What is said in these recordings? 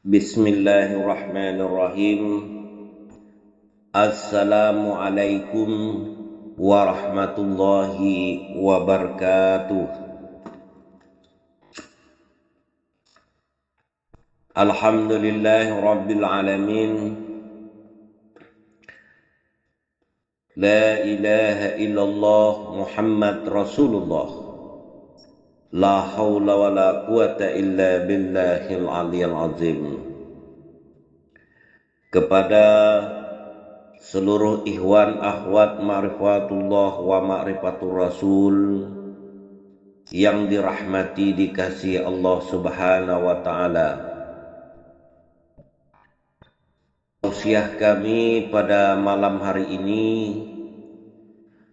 Bismillahirrahmanirrahim. Assalamualaikum warahmatullahi wabarakatuh. Alhamdulillahi rabbil alamin. La ilaha illallah Muhammad Rasulullah. La haula wa la quwata illa billahil aliyil azim. Kepada seluruh ikhwan akhwat ma'rifatullah wa ma'rifatur rasul yang dirahmati dikasihi Allah subhanahu wa ta'ala, tausiah kami pada malam hari ini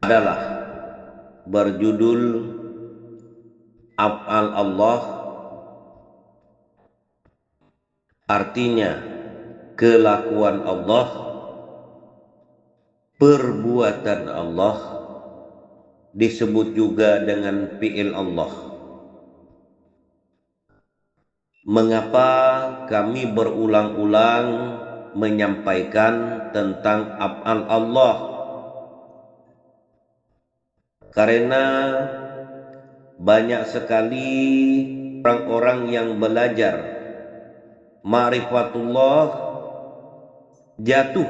adalah berjudul Af'al Allah, artinya kelakuan Allah, perbuatan Allah, disebut juga dengan fi'il Allah. Mengapa kami berulang-ulang menyampaikan tentang af'al Allah? Karena banyak sekali orang-orang yang belajar ma'rifatullah jatuh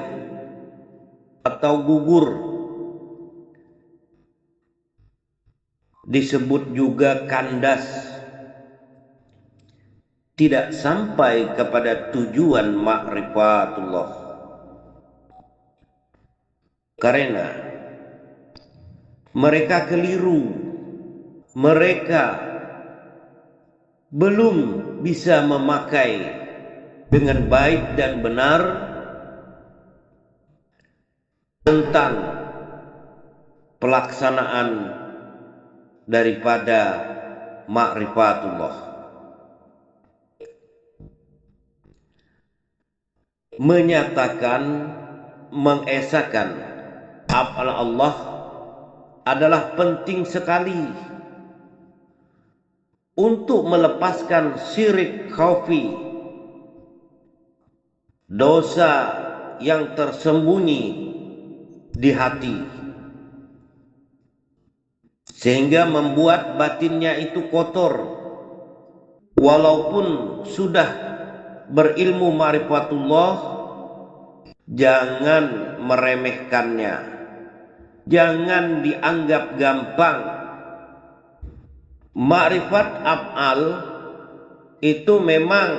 atau gugur, disebut juga kandas, tidak sampai kepada tujuan ma'rifatullah. Karena mereka keliru, mereka belum bisa memakai dengan baik dan benar tentang pelaksanaan daripada ma'rifatullah. Menyatakan, mengesahkan af'al Allah adalah penting sekali untuk melepaskan syirik khafi, dosa yang tersembunyi di hati, sehingga membuat batinnya itu kotor. Walaupun sudah berilmu ma'rifatullah, jangan meremehkannya, jangan dianggap gampang. Ma'rifat af'al itu memang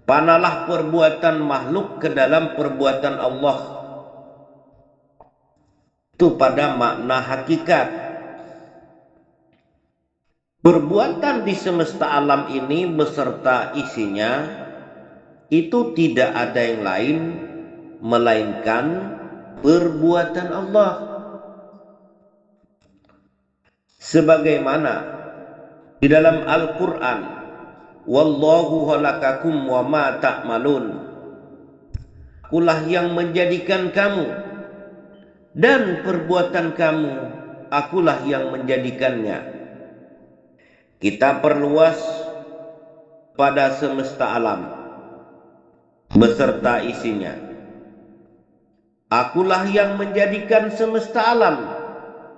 panalah perbuatan makhluk ke dalam perbuatan Allah. Itu pada makna hakikat. Perbuatan di semesta alam ini beserta isinya itu tidak ada yang lain melainkan perbuatan Allah. Sebagaimana di dalam Al-Quran, wallahu khalaqakum wa ma ta'malun, akulah yang menjadikan kamu dan perbuatan kamu, akulah yang menjadikannya. Kita perluas pada semesta alam beserta isinya. Akulah yang menjadikan semesta alam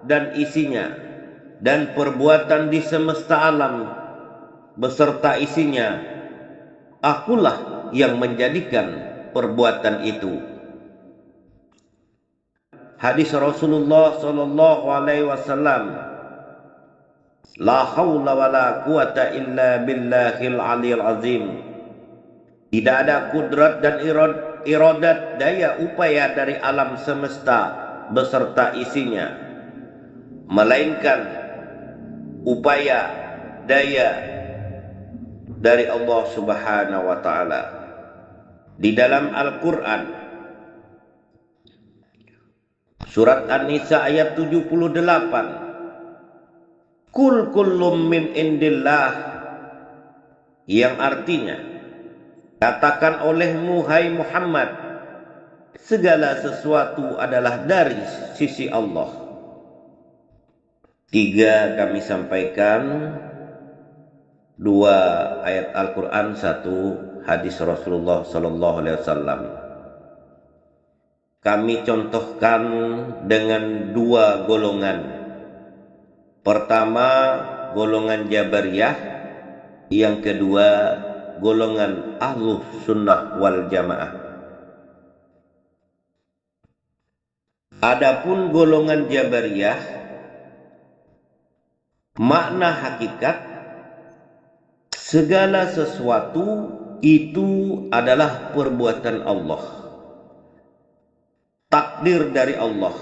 dan isinya, dan perbuatan di semesta alam beserta isinya, akulah yang menjadikan perbuatan itu. Hadis Rasulullah sallallahu alaihi wasallam, la haula wa la quwata illa billahil aliyil azim. Tidak ada kudrat dan iradat, daya upaya dari alam semesta beserta isinya, melainkan upaya daya dari Allah subhanahu wa ta'ala. Di dalam Al-Quran surat An-Nisa ayat 78, Kul kullum min indillah, yang artinya, katakan olehmu hai Muhammad, segala sesuatu adalah dari sisi Allah. 3 kami sampaikan dua ayat Al-Quran, satu hadis Rasulullah Sallallahu Alaihi Wasallam. Kami contohkan dengan dua golongan. Pertama, golongan Jabariyah. Yang kedua, golongan Ahlus Sunnah wal Jamaah. Adapun golongan Jabariyah, makna hakikat segala sesuatu itu adalah perbuatan Allah, takdir dari Allah.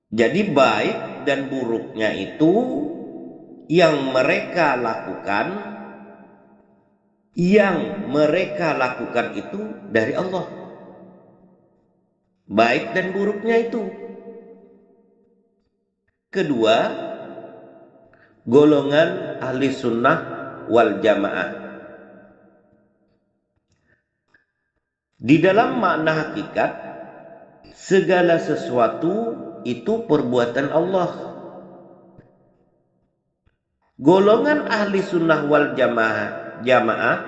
Jadi baik dan buruknya itu yang mereka lakukan itu dari Allah. Baik dan buruknya itu. Kedua, golongan ahli sunnah wal jamaah. Di dalam makna hakikat, segala sesuatu itu perbuatan Allah. Golongan ahli sunnah wal jamaah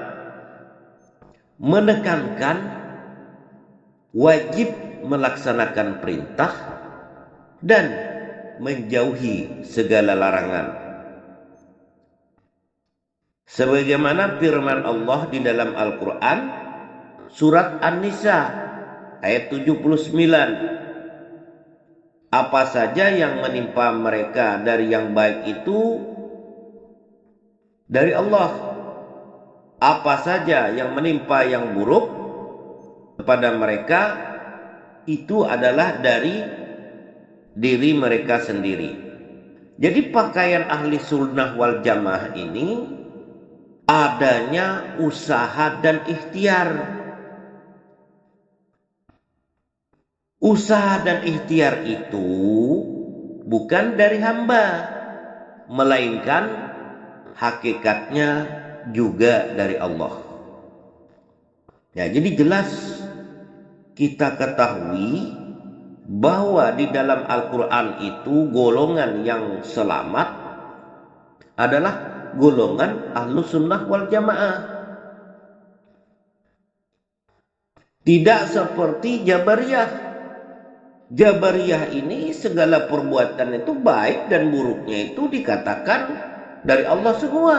menekankan wajib melaksanakan perintah dan menjauhi segala larangan. Sebagaimana firman Allah di dalam Al-Quran, surat An-Nisa ayat 79. Apa saja yang menimpa mereka dari yang baik itu dari Allah. Apa saja yang menimpa yang buruk kepada mereka itu adalah dari diri mereka sendiri. Jadi pakaian ahli sunnah wal jamaah ini adanya usaha dan ikhtiar. Usaha dan ikhtiar itu bukan dari hamba, melainkan hakikatnya juga dari Allah. Ya, jadi jelas kita ketahui bahwa di dalam Al-Quran itu golongan yang selamat adalah golongan Ahlus Sunnah wal Jamaah. Tidak seperti Jabariyah. Jabariyah ini segala perbuatan itu baik dan buruknya itu dikatakan dari Allah semua.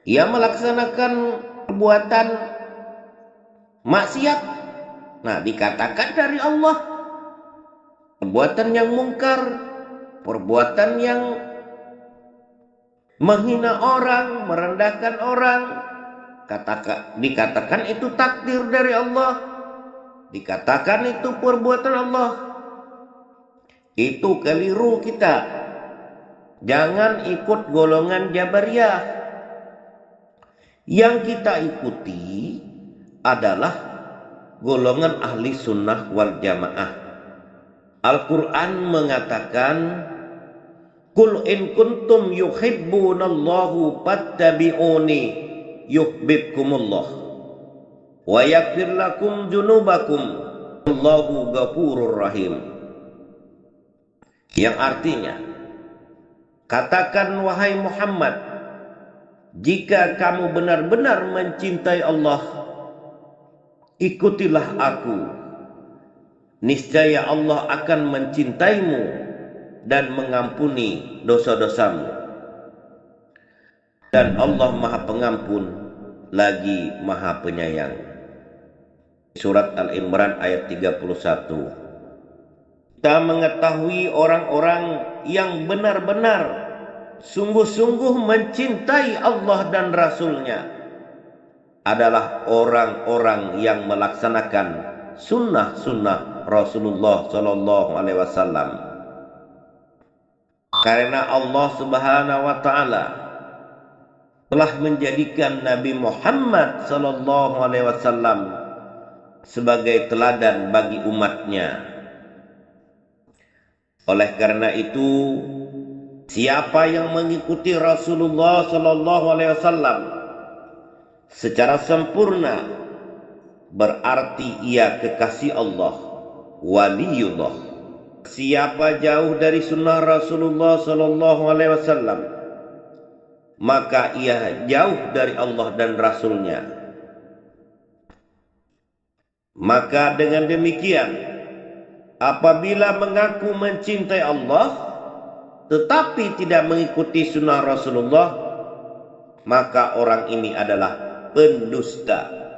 Ia melaksanakan perbuatan maksiat, nah dikatakan dari Allah. Perbuatan yang mungkar, perbuatan yang menghina orang, merendahkan orang, dikatakan itu takdir dari Allah. Dikatakan itu perbuatan Allah. Itu keliru kita. Jangan ikut golongan Jabariyah. Yang kita ikuti adalah golongan ahli sunnah wal jamaah. Al-Quran mengatakan, Qul in kuntum yuhibbunallahu fattabi'uni yuhibbukumullah wa yaghfir lakum dzunubakum wallahu ghafurur rahim. Yang artinya, katakan wahai Muhammad, jika kamu benar-benar mencintai Allah, ikutilah aku. Niscaya Allah akan mencintaimu dan mengampuni dosa-dosamu. Dan Allah Maha Pengampun lagi Maha Penyayang. Surat Al-Imran ayat 31. Kita mengetahui orang-orang yang benar-benar sungguh-sungguh mencintai Allah dan Rasul-Nya adalah orang-orang yang melaksanakan sunnah-sunnah Rasulullah Sallallahu Alaihi Wasallam. Karena Allah Subhanahu Wa Taala telah menjadikan Nabi Muhammad Sallallahu Alaihi Wasallam sebagai teladan bagi umatnya. Oleh karena itu, siapa yang mengikuti Rasulullah Sallallahu Alaihi Wasallam secara sempurna, berarti ia kekasih Allah, waliullah. Siapa jauh dari sunnah Rasulullah Sallallahu Alaihi Wasallam, maka ia jauh dari Allah dan Rasul-Nya. Maka dengan demikian, apabila mengaku mencintai Allah tetapi tidak mengikuti sunnah Rasulullah, maka orang ini adalah pendusta.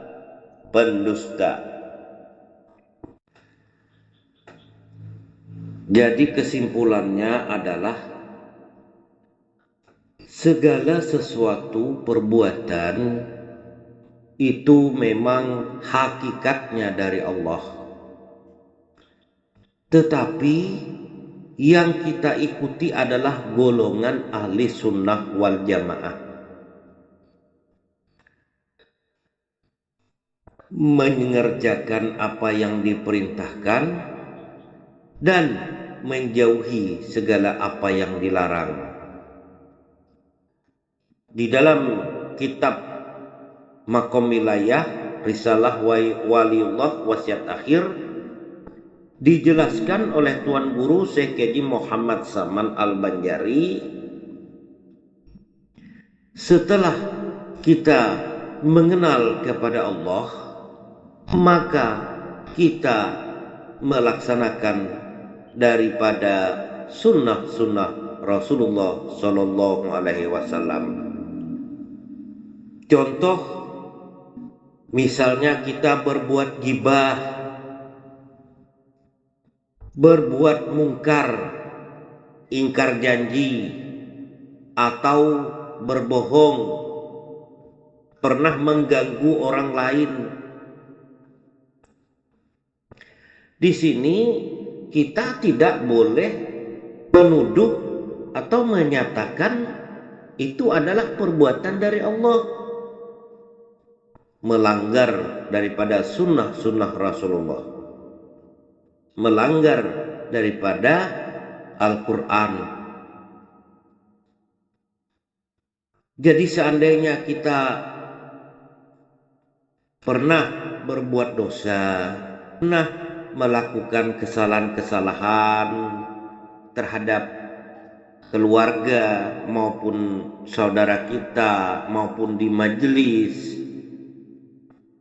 Jadi kesimpulannya adalah segala sesuatu perbuatan itu memang hakikatnya dari Allah. Tetapi yang kita ikuti adalah golongan ahli sunnah wal jamaah. Mengerjakan apa yang diperintahkan dan menjauhi segala apa yang dilarang. Di dalam kitab Maqam Wilayah Risalah Waliullah Wasiat Akhir dijelaskan oleh Tuan Guru Syekh Haji Muhammad Saman Al-Banjari, setelah kita mengenal kepada Allah, maka kita melaksanakan daripada sunnah-sunnah Rasulullah Sallallahu Alaihi Wasallam. Contoh, misalnya kita berbuat gibah, berbuat mungkar, ingkar janji, atau berbohong, pernah mengganggu orang lain. Di sini kita tidak boleh menuduh atau menyatakan itu adalah perbuatan dari Allah, melanggar daripada sunnah-sunnah Rasulullah, melanggar daripada Al-Quran. Jadi seandainya kita pernah berbuat dosa, pernah melakukan kesalahan-kesalahan terhadap keluarga maupun saudara kita maupun di majelis,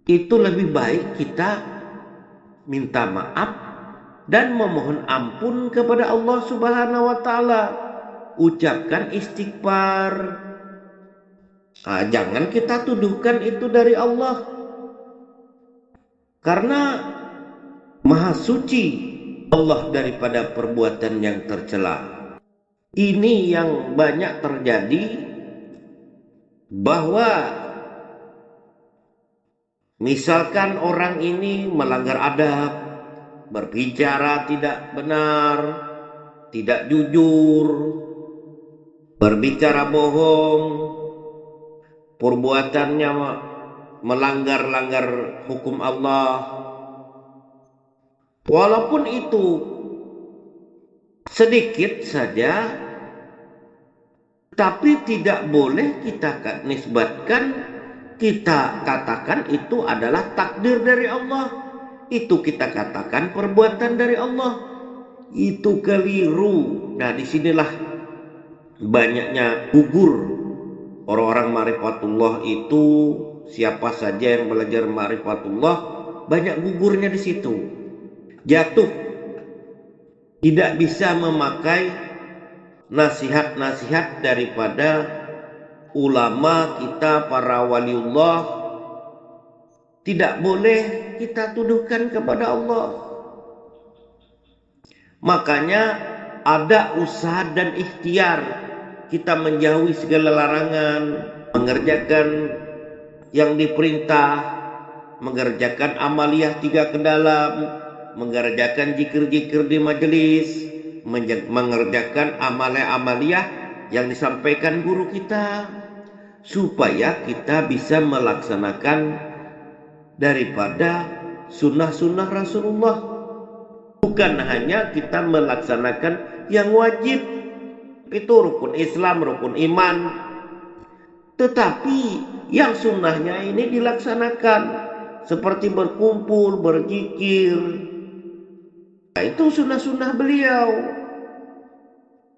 itu lebih baik kita minta maaf dan memohon ampun kepada Allah Subhanahu wa taala. Ucapkan istighfar. Jangan kita tuduhkan itu dari Allah, karena Maha suci Allah daripada perbuatan yang tercela. Ini yang banyak terjadi, bahwa misalkan orang ini melanggar adab, berbicara tidak benar, tidak jujur, berbicara bohong, perbuatannya melanggar hukum Allah. Walaupun itu sedikit saja, tapi tidak boleh kita nisbatkan, kita katakan itu adalah takdir dari Allah. Itu kita katakan perbuatan dari Allah. Itu keliru. Nah, disinilah banyaknya gugur orang-orang ma'rifatullah itu. Siapa saja yang belajar ma'rifatullah, banyak gugurnya di situ. Jatuh, tidak bisa memakai nasihat-nasihat daripada ulama kita, para waliullah. Tidak boleh kita tuduhkan kepada Allah. Makanya ada usaha dan ikhtiar kita menjauhi segala larangan, mengerjakan yang diperintah, mengerjakan amaliyah 3 ke dalam, mengerjakan zikir-zikir di majelis, mengerjakan amaliyah yang disampaikan guru kita, supaya kita bisa melaksanakan daripada sunnah-sunnah Rasulullah. Bukan hanya kita melaksanakan yang wajib, itu rukun Islam, rukun iman, tetapi yang sunnahnya ini dilaksanakan, seperti berkumpul, berzikir. Nah, itu sunnah-sunnah beliau.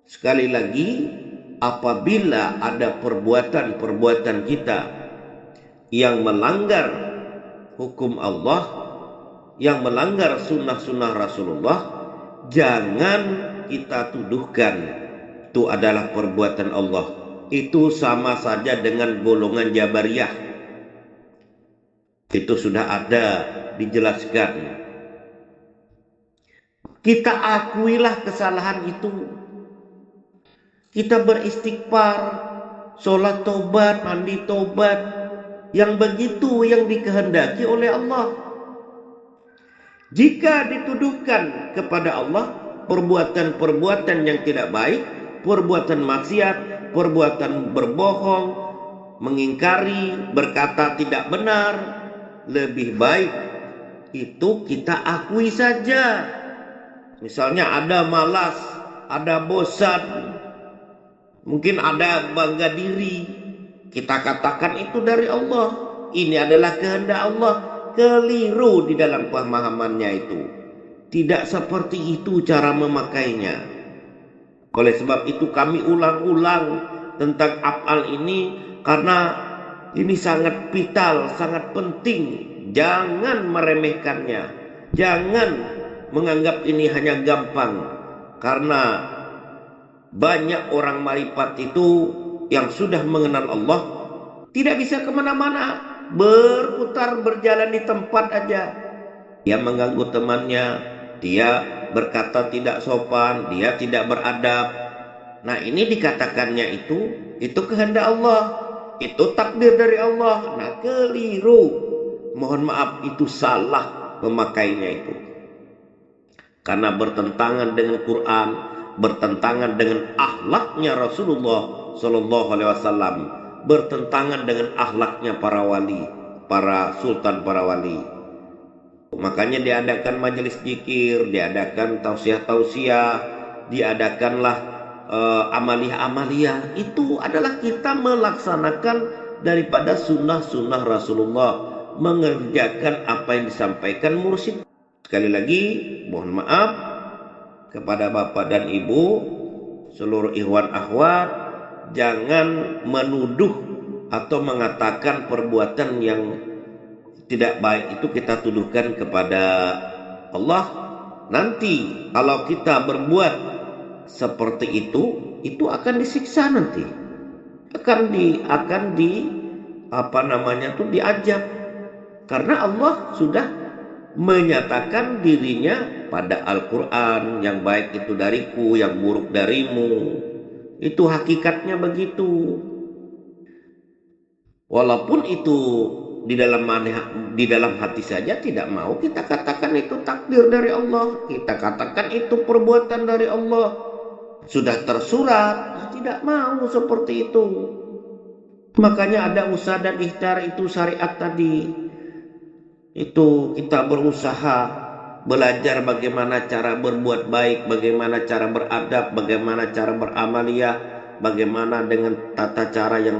Sekali lagi, apabila ada perbuatan-perbuatan kita yang melanggar hukum Allah, yang melanggar sunnah-sunnah Rasulullah, jangan kita tuduhkan itu adalah perbuatan Allah. Itu sama saja dengan golongan Jabariyah. Itu sudah ada dijelaskan. Kita akuilah kesalahan itu. Kita beristighfar, sholat tobat, mandi tobat. Yang begitu yang dikehendaki oleh Allah. Jika dituduhkan kepada Allah perbuatan-perbuatan yang tidak baik, perbuatan maksiat, perbuatan berbohong, mengingkari, berkata tidak benar, lebih baik itu kita akui saja. Misalnya ada malas, ada bosan, mungkin ada bangga diri, kita katakan itu dari Allah, ini adalah kehendak Allah. Keliru di dalam pemahamannya itu. Tidak seperti itu cara memakainya. Oleh sebab itu kami ulang-ulang tentang af'al ini, karena ini sangat vital, sangat penting. Jangan meremehkannya. Jangan menganggap ini hanya gampang. Karena banyak orang marifat itu yang sudah mengenal Allah tidak bisa kemana-mana, berputar berjalan di tempat aja. Dia mengganggu temannya, dia berkata tidak sopan, dia tidak beradab. Nah, ini dikatakannya itu kehendak Allah, itu takdir dari Allah. Nah, keliru. Mohon maaf, itu salah memakainya itu. Karena bertentangan dengan Quran, bertentangan dengan akhlaknya Rasulullah Shallallahu Alaihi Wasallam, bertentangan dengan akhlaknya para wali, para sultan, para wali. Makanya diadakan majelis zikir, diadakan tausiah-tausiah, diadakanlah amaliyah-amaliyah. Itu adalah kita melaksanakan daripada sunnah-sunnah Rasulullah, mengerjakan apa yang disampaikan mursyid. Sekali lagi, mohon maaf kepada bapak dan ibu, seluruh ikhwan akhwat, jangan menuduh atau mengatakan perbuatan yang tidak baik itu kita tuduhkan kepada Allah. Nanti kalau kita berbuat seperti itu akan disiksa nanti. Akan diazab. Karena Allah sudah menyatakan dirinya pada Al-Quran, yang baik itu dariku, yang buruk darimu. Itu hakikatnya begitu. Walaupun itu di dalam hati saja tidak mau kita katakan itu takdir dari Allah, kita katakan itu perbuatan dari Allah, sudah tersurat, tidak mau seperti itu. Makanya ada usaha dan ikhtiar, itu syariat tadi. Itu kita berusaha belajar bagaimana cara berbuat baik, bagaimana cara beradab, bagaimana cara beramaliyah, bagaimana dengan tata cara yang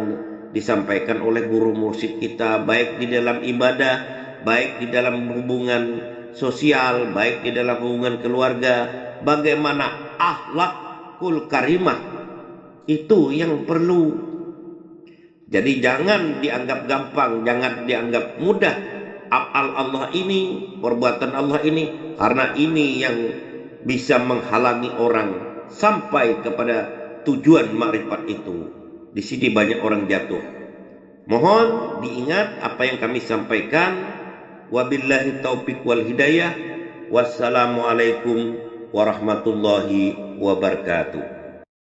disampaikan oleh guru mursyid kita, baik di dalam ibadah, baik di dalam hubungan sosial, baik di dalam hubungan keluarga. Bagaimana akhlakul karimah, itu yang perlu. Jadi jangan dianggap gampang, jangan dianggap mudah af'al Allah ini, perbuatan Allah ini, karena ini yang bisa menghalangi orang sampai kepada tujuan makrifat itu. Di sini banyak orang jatuh. Mohon diingat apa yang kami sampaikan. Wabillahi taufiq wal hidayah. Wassalamualaikum warahmatullahi wabarakatuh.